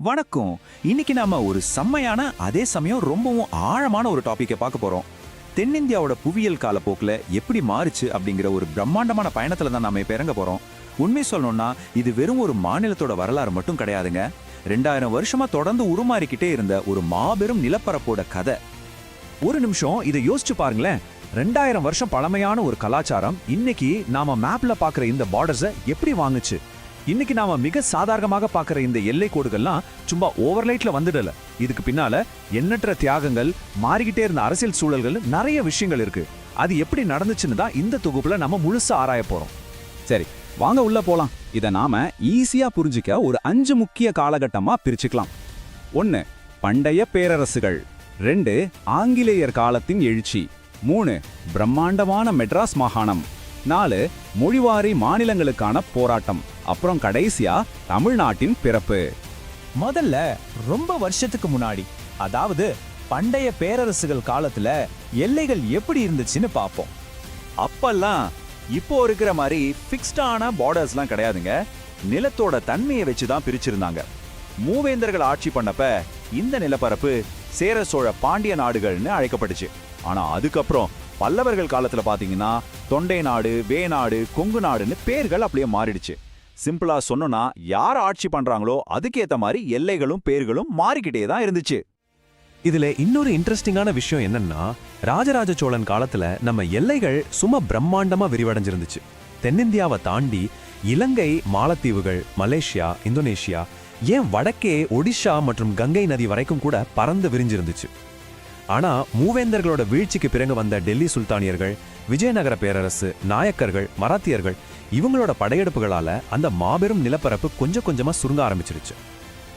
வணக்கம். இன்னைக்கு நாம ஒரு செம்மையான அதே சமயம் ரொம்பவும் ஆழமான ஒரு டாபிக்கை பார்க்க போறோம். தென்னிந்தியாவோட புவியியல் காலப்போக்கில் எப்படி மாறுச்சு அப்படிங்கிற ஒரு பிரம்மாண்டமான பயணத்துல தான் நாம இப்ப இறங்க போறோம். உண்மை சொல்லணும்னா இது வெறும் ஒரு மாநிலத்தோட வரலாறு மட்டும் கிடையாதுங்க. 2000 வருஷமா தொடர்ந்து உருமாறிக்கிட்டே இருந்த ஒரு மாபெரும் நிலப்பரப்போட கதை. ஒரு நிமிஷம் இதை யோசிச்சு பாருங்களேன். 2000 வருஷம் பழமையான ஒரு கலாச்சாரம் இன்னைக்கு நாம மேப்ல பாக்குற இந்த பார்டர்ஸை எப்படி வாங்குச்சு? இன்னைக்கு நாம மிக சாதாரணமாக பாக்குற இந்த எல்லை கோடுகள்லாம் சும்மா ஓவர்லைட்ல வந்துடல. இதுக்கு பின்னால எண்ணற்ற தியாகங்கள், மாறிக்கிட்டே இருந்த அரசியல் சூழல்கள், நிறைய விஷயங்கள் இருக்கு. அது எப்படி நடந்துச்சுன்னு தான் இந்த தொகுப்புல நம்ம முழுசா ஆராய போறோம். சரி, வாங்க உள்ள போலாம். இதை நாம ஈஸியா புரிஞ்சிக்க ஒரு 5 முக்கிய காலகட்டமா பிரிச்சுக்கலாம். 1. பண்டைய பேரரசுகள். 2. ஆங்கிலேயர் காலத்தின் எழுச்சி. 3. பிரம்மாண்டமான மெட்ராஸ் மாகாணம். 4. மொழிவாரி மாநிலங்களுக்கான போராட்டம். அப்புறம் கடைசியா தமிழ்நாட்டின் பிறப்பு. முதல்ல ரொம்ப வருஷத்துக்கு முன்னாடி, அதாவது பண்டைய பேரரசுகள் காலத்துல எல்லைகள் எப்படி இருந்துச்சுன்னு பார்ப்போம். அப்பெல்லாம் இப்போ இருக்கிற மாதிரி ஃபிக்ஸ்டான பார்டர்ஸ்லாம் கிடையாதுங்க. நிலத்தோட தன்மையை வச்சு தான் பிரிச்சிருந்தாங்க. மூவேந்தர்கள் ஆட்சி பண்ணப்ப இந்த நிலப்பரப்பு சேர சோழ பாண்டிய நாடுகள்னு அழைக்கப்பட்டுச்சு. ஆனா அதுக்கப்புறம் பல்லவர்கள் காலத்துல பாத்தீங்கன்னா தொண்டை நாடு, வேநாடு, கொங்கு நாடுன்னு பேர்கள் அப்படியே மாறிடுச்சு. சிம்பிளா சொன்னோம்னா யார் ஆட்சி பண்றாங்களோ அதுக்கேத்த மாதிரி எல்லைகளும் பேர்களும் மாறிக்கிட்டே தான் இருந்துச்சு. இதுல இன்னொரு இன்ட்ரெஸ்டிங்கான விஷயம் என்னன்னா, ராஜராஜ சோழன் காலத்துல நம்ம எல்லைகள் சும்மா பிரம்மாண்டமா விரிவடைஞ்சிருந்துச்சு. தென்னிந்தியாவை தாண்டி இலங்கை, மாலத்தீவுகள், மலேசியா, இந்தோனேஷியா, ஏன் வடக்கே ஒடிஷா மற்றும் கங்கை நதி வரைக்கும் கூட பறந்து விரிஞ்சிருந்துச்சு. ஆனா மூவேந்தர்களோட வீழ்ச்சிக்கு பிறகு வந்த டெல்லி சுல்தானியர்கள், விஜயநகர பேரரசு, நாயக்கர்கள், மராத்தியர்கள் இவங்களோட படையெடுப்புகளால அந்த மாபெரும் நிலப்பரப்பு கொஞ்சம் கொஞ்சமா சுருங்க ஆரம்பிச்சிருச்சு.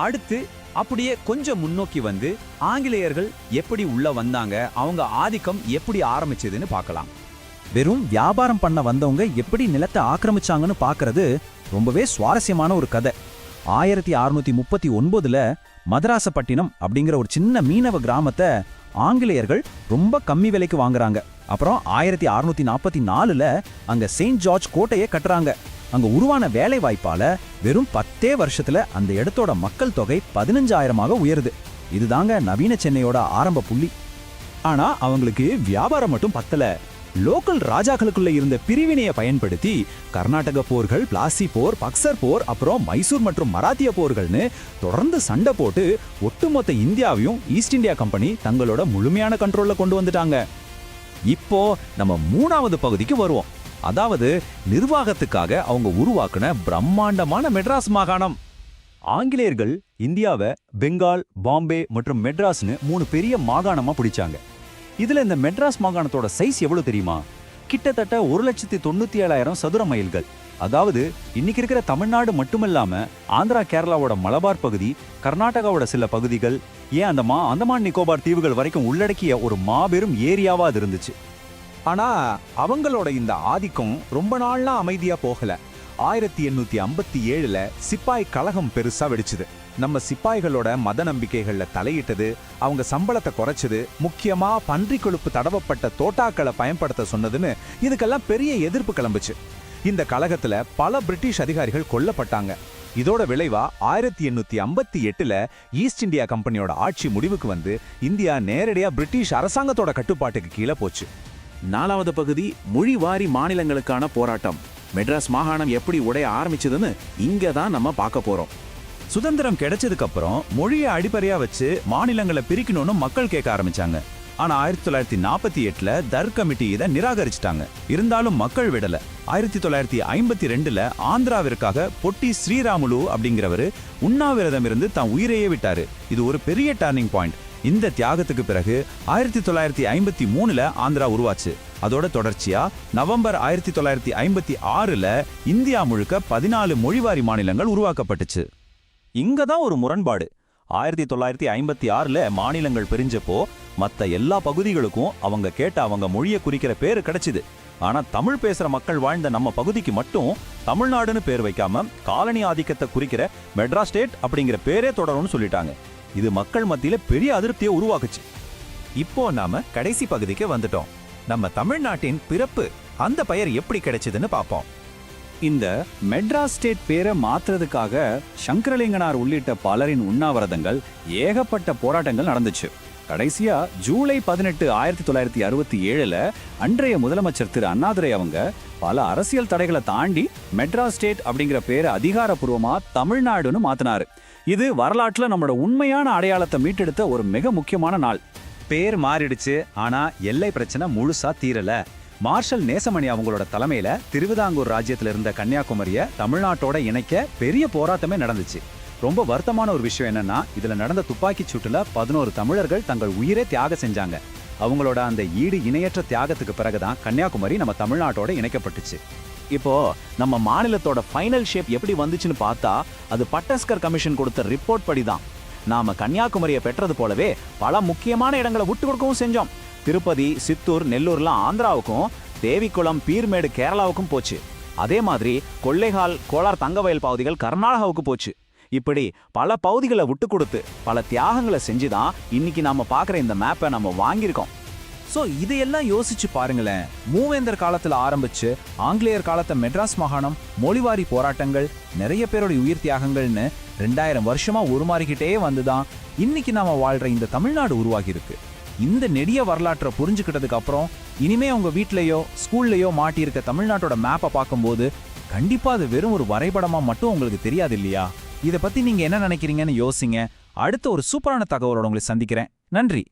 அடுத்து அப்படியே கொஞ்சம் முன்னோக்கி வந்து ஆங்கிலேயர்கள் எப்படி உள்ள வந்தாங்க, அவங்க ஆதிக்கம் எப்படி ஆரம்பிச்சதுன்னு பார்க்கலாம். வெறும் வியாபாரம் பண்ண வந்தவங்க எப்படி நிலத்தை ஆக்கிரமிச்சாங்கன்னு பார்க்கறது ரொம்பவே சுவாரஸ்யமான ஒரு கதை. 1639ல மதராசப்பட்டினம் அப்படிங்கிற ஒரு சின்ன மீனவ கிராமத்தை ஆங்கிலேயர்கள் ரொம்ப கம்மி விலைக்கு வாங்குறாங்க. அப்புறம் 1644ல அங்க செயின்ட் ஜார்ஜ் கோட்டையை கட்டுறாங்க. அங்க உருவான வேலை வாய்ப்பால வெறும் 10 வருஷத்துல அந்த இடத்தோட மக்கள் தொகை 15,000 உயருது. இதுதாங்க நவீன சென்னையோட ஆரம்ப புள்ளி. ஆனா அவங்களுக்கு வியாபாரம் மட்டும் பத்தல. லோக்கல் ராஜாக்களுக்குள்ள இருந்த பிரிவினையை பயன்படுத்தி கர்நாடக போர்கள், பிளாசி போர், பக்சர் போர், அப்புறம் மைசூர் மற்றும் மராத்திய போர்கள்னு தொடர்ந்து சண்டை போட்டு ஒட்டுமொத்த இந்தியாவையும் ஈஸ்ட் இந்தியா கம்பெனி தங்களோட முழுமையான கண்ட்ரோல்ல கொண்டு வந்துட்டாங்க. இப்போ நம்ம 3வது பகுதிக்கு வருவோம். அதாவது நிர்வாகத்துக்காக அவங்க உருவாக்குன பிரம்மாண்டமான மெட்ராஸ் மாகாணம். ஆங்கிலேயர்கள் இந்தியாவை பெங்கால், பாம்பே மற்றும் மெட்ராஸ்னு 3 பெரிய மாகாணமா பிடிச்சாங்க. இதுல இந்த மெட்ராஸ் மாகாணத்தோட சைஸ் எவ்வளவு தெரியுமா? கிட்டத்தட்ட 1,97,000 சதுர மைல்கள். அதாவது இன்னைக்கு இருக்கிற தமிழ்நாடு மட்டுமில்லாம ஆந்திரா, கேரளாவோட மலபார் பகுதி, கர்நாடகாவோட சில பகுதிகள், ஏன் அந்தமான் நிக்கோபார் தீவுகள் வரைக்கும் உள்ளடக்கிய ஒரு மாபெரும் ஏரியாவா அது இருந்துச்சு. ஆனா அவங்களோட இந்த ஆதிக்கம் ரொம்ப நாள்லாம் அமைதியா போகல. 1857ல சிப்பாய் கழகம் பெருசா வெடிச்சுது. நம்ம சிப்பாய்களோட மத நம்பிக்கைகள்ல தலையிட்டது, அவங்க சம்பளத்தை குறைச்சது, முக்கியமா பன்றி கொழுப்பு தடவப்பட்ட தோட்டாக்களை பயன்படுத்த சொன்னதுன்னு இதுக்கெல்லாம் பெரிய எதிர்ப்பு கிளம்புச்சு. இந்த கழகத்துல பல பிரிட்டிஷ் அதிகாரிகள் கொல்லப்பட்டாங்க. இதோட விளைவா 1858ல ஈஸ்ட் இந்தியா கம்பெனியோட ஆட்சி முடிவுக்கு வந்து இந்தியா நேரடியா பிரிட்டிஷ் அரசாங்கத்தோட கட்டுப்பாட்டுக்கு கீழே போச்சு. 4வது பகுதி மொழிவாரி மாநிலங்களுக்கான போராட்டம். மெட்ராஸ் மாகாணம் எப்படி உடைய ஆரம்பிச்சதுன்னு இங்க தான் நம்ம பார்க்க போறோம். சுதந்திரம் கிடைச்சதுக்கு அப்புறம் மொழியை அடிப்படையா வச்சு மாநிலங்களை பிரிக்கணும்னு மக்கள் கேட்க ஆரம்பிச்சாங்க. ஆனா 1948ல தர் கமிட்டி இதை நிராகரிச்சிட்டாங்க. இருந்தாலும் மக்கள் விடல. 1952ல ஆந்திராவிற்காக பொட்டி ஸ்ரீராமுலு அப்படிங்கிறவரு உண்ணாவிரதம் இருந்து தான் உயிரையே விட்டாரு. இது ஒரு பெரிய டர்னிங் பாயிண்ட். இந்த தியாகத்துக்கு பிறகு 1953ல ஆந்திரா உருவாச்சு. அதோட தொடர்ச்சியா நவம்பர் 1956ல இந்தியா முழுக்க 14 மொழிவாரி மாநிலங்கள் உருவாக்கப்பட்டுச்சு. இங்கதான் ஒரு முரண்பாடு. 1956ல மாநிலங்கள் பிரிஞ்சப்போ மத்த எல்லா பகுதிகளுக்கும் அவங்க கேட்ட அவங்க மொழியை குறிக்கிற பேரு கிடைச்சிது. ஆனா தமிழ் பேசுற மக்கள் வாழ்ந்த நம்ம பகுதிக்கு மட்டும் தமிழ்நாடுன்னு பேர் வைக்காம காலனி ஆதிக்கத்தை குறிக்கிற மெட்ராஸ் ஸ்டேட் அப்படிங்கிற பேரே தொடரும்னு சொல்லிட்டாங்க. இது மக்கள் மத்தியில பெரிய அதிருப்தியை உருவாக்குச்சு. இப்போ நாம கடைசி பகுதிக்கு வந்துட்டோம். நம்ம தமிழ்நாட்டின் பிறப்பு, அந்த பெயர் எப்படி கிடைச்சதுன்னு பார்ப்போம். இந்த மெட்ராஸ் ஸ்டேட் பேரை மாத்துறதுக்காக சங்கரலிங்கனார் உள்ளிட்ட பலரின் உண்ணாவிரதங்கள், ஏகப்பட்ட போராட்டங்கள் நடந்துச்சு. கடைசியா ஜூலை 18, 1967 அன்றைய முதலமைச்சர் திரு அண்ணாதுரை அவங்க பல அரசியல் தடைகளை தாண்டி மெட்ராஸ் ஸ்டேட் அப்படிங்கிற பேரை அதிகாரப்பூர்வமா தமிழ்நாடுன்னு மாத்தினாரு. இது வரலாற்றுல நம்மளோட உண்மையான அடையாளத்தை மீட்டெடுத்த ஒரு மிக முக்கியமான நாள். பேர் மாறிடுச்சு, ஆனா எல்லை பிரச்சனை முழுசா தீரல. மார்ஷல் நேசமணி அவங்களோட தலைமையில திருவிதாங்கூர் ராஜ்யத்துல இருந்த கன்னியாகுமரிய தமிழ்நாட்டோட இணைக்க பெரிய போராட்டமே நடந்துச்சு. ரொம்ப வருத்தமான ஒரு விஷயம் என்னன்னா, இதுல நடந்த துப்பாக்கிச் சூட்டுல 11 தமிழர்கள் தங்கள் உயிரே தியாகம் செஞ்சாங்க. அவங்களோட அந்த ஈடு இணையற்ற தியாகத்துக்கு பிறகுதான் கன்னியாகுமரி நம்ம தமிழ்நாட்டோட இணைக்கப்பட்டுச்சு. இப்போ நம்ம மாநிலத்தோட ஃபைனல் ஷேப் எப்படி வந்துச்சுன்னு பார்த்தா, அது பட்டஸ்கர் கமிஷன் கொடுத்த ரிப்போர்ட் படிதான். நாம கன்னியாகுமரியை பெற்றது போலவே பல முக்கியமான இடங்களை விட்டு கொடுக்கவும் செஞ்சோம். திருப்பதி, சித்தூர், நெல்லூர்லாம் ஆந்திராவுக்கும், தேவிக்குளம், பீர்மேடு கேரளாவுக்கும் போச்சு. அதே மாதிரி கொள்ளைகால், கோலார் தங்கவயல் பகுதிகள் கர்நாடகாவுக்கு போச்சு. இப்படி பல பகுதிகளை விட்டு கொடுத்து பல தியாகங்களை செஞ்சுதான் இன்னைக்கு நாம பார்க்குற இந்த மேப்பை நம்ம வாங்கியிருக்கோம். ஸோ இதையெல்லாம் யோசிச்சு பாருங்களேன். மூவேந்தர் காலத்துல ஆரம்பிச்சு ஆங்கிலேயர் காலத்தை மெட்ராஸ் மாகாணம், மொழிவாரி போராட்டங்கள், நிறைய பேரோட உயிர் தியாகங்கள்னு 2000 வருஷமா உருமாறிக்கிட்டே வந்துதான் இன்னைக்கு நாம வாழ்ற இந்த தமிழ்நாடு உருவாகி இருக்கு. இந்த நெடிய வரலாற்றை புரிஞ்சுக்கிட்டதுக்கு அப்புறம் இனிமே உங்க வீட்லயோ ஸ்கூல்லையோ மாட்டியிருக்க தமிழ்நாட்டோட மேப்பை பார்க்கும்போது கண்டிப்பா அது வெறும் ஒரு வரைபடமா மட்டும் உங்களுக்கு தெரியாது இல்லையா? இதை பத்தி நீங்க என்ன நினைக்கிறீங்கன்னு யோசிங்க. அடுத்த ஒரு சூப்பரான தகவலோட உங்களை சந்திக்கிறேன். நன்றி.